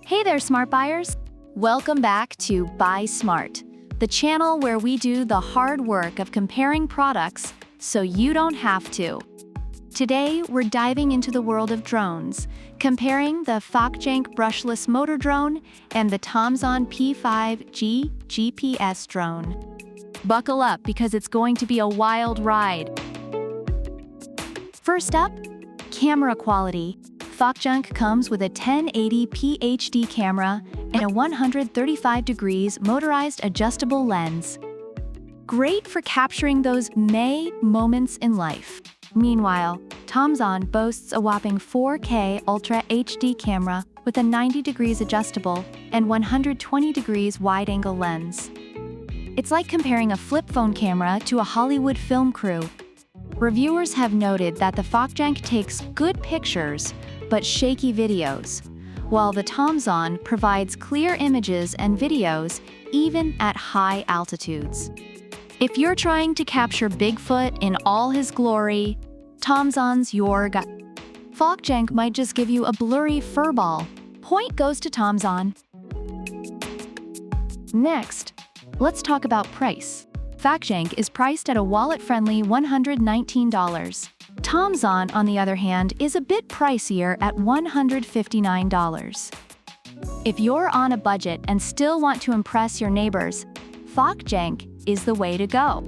Hey there, smart buyers! Welcome back to Buy Smart, the channel where we do the hard work of comparing products so you don't have to. Today, we're diving into the world of drones, comparing the Fokjank brushless motor drone and the Tomzon P5G GPS drone. Buckle up because it's going to be a wild ride. First up, camera quality. Fokjank comes with a 1080p HD camera and a 135 degrees motorized adjustable lens. Great for capturing those May moments in life. Meanwhile, Tomzon boasts a whopping 4K Ultra HD camera with a 90 degrees adjustable and 120 degrees wide-angle lens. It's like comparing a flip phone camera to a Hollywood film crew. Reviewers have noted that the Fokjank takes good pictures, but shaky videos, while the Tomzon provides clear images and videos even at high altitudes. If you're trying to capture Bigfoot in all his glory, Tomzon's your guy. Fokjank might just give you a blurry furball. Point goes to Tomzon. Next, let's talk about price. Fokjank is priced at a wallet-friendly $119. Tomzon, on the other hand, is a bit pricier at $159. If you're on a budget and still want to impress your neighbors, Fokjank is the way to go.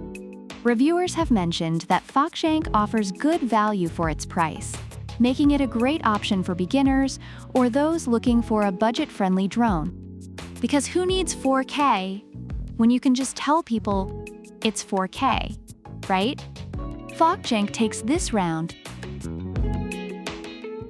Reviewers have mentioned that Fokjank offers good value for its price, making it a great option for beginners or those looking for a budget-friendly drone. Because who needs 4K when you can just tell people it's 4K, right? Fokjank takes this round.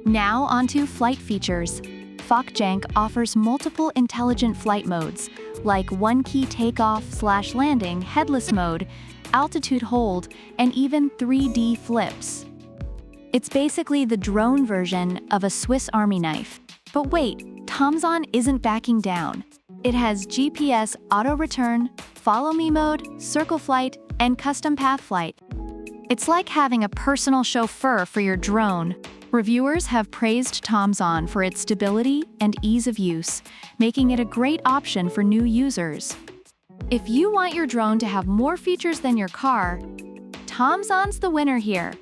Now onto flight features. Fokjank offers multiple intelligent flight modes, like one-key takeoff/landing, headless mode, altitude hold, and even 3D flips. It's basically the drone version of a Swiss Army knife. But wait, Tomzon isn't backing down. It has GPS auto-return, follow-me mode, circle flight, and custom path flight. It's like having a personal chauffeur for your drone. Reviewers have praised Tomzon for its stability and ease of use, making it a great option for new users. If you want your drone to have more features than your car, Tomzon's the winner here.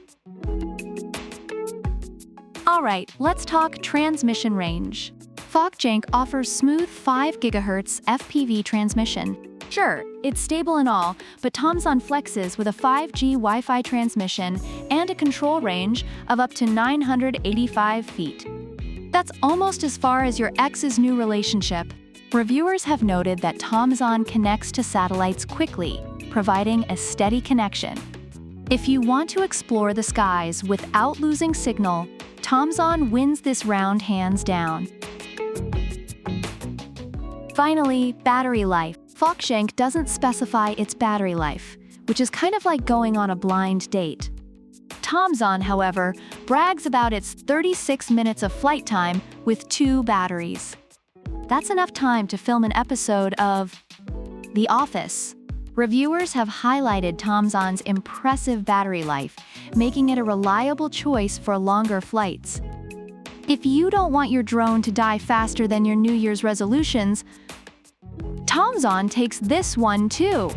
Alright, let's talk transmission range. Fokjank offers smooth 5 GHz FPV transmission. Sure, it's stable and all, but Tomzon flexes with a 5G Wi-Fi transmission and a control range of up to 985 feet. That's almost as far as your ex's new relationship. Reviewers have noted that Tomzon connects to satellites quickly, providing a steady connection. If you want to explore the skies without losing signal, Tomzon wins this round hands down. Finally, battery life. Fokjank doesn't specify its battery life, which is kind of like going on a blind date. Tomzon, however, brags about its 36 minutes of flight time with 2 batteries. That's enough time to film an episode of The Office. Reviewers have highlighted Tomzon's impressive battery life, making it a reliable choice for longer flights. If you don't want your drone to die faster than your New Year's resolutions, Tomzon takes this one too.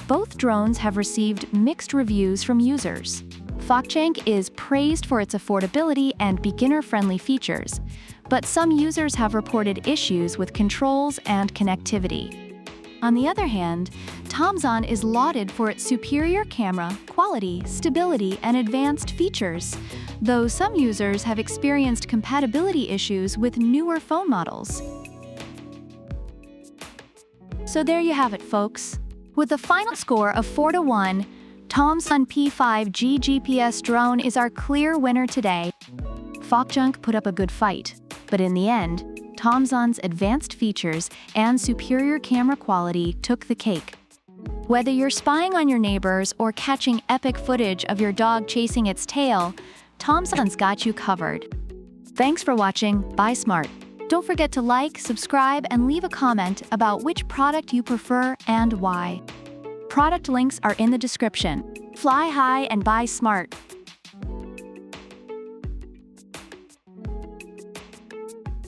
Both drones have received mixed reviews from users. Fokjank is praised for its affordability and beginner-friendly features, but some users have reported issues with controls and connectivity. On the other hand, Tomzon is lauded for its superior camera, quality, stability, and advanced features, though some users have experienced compatibility issues with newer phone models. So there you have it, folks. With a final score of 4-1, Tomzon P5G GPS drone is our clear winner today. Fokjank put up a good fight, but in the end, Tomzon's advanced features and superior camera quality took the cake. Whether you're spying on your neighbors or catching epic footage of your dog chasing its tail, Tomzon's got you covered. Thanks for watching Buy Smart. Don't forget to like, subscribe, and leave a comment about which product you prefer and why. Product links are in the description. Fly high and buy smart.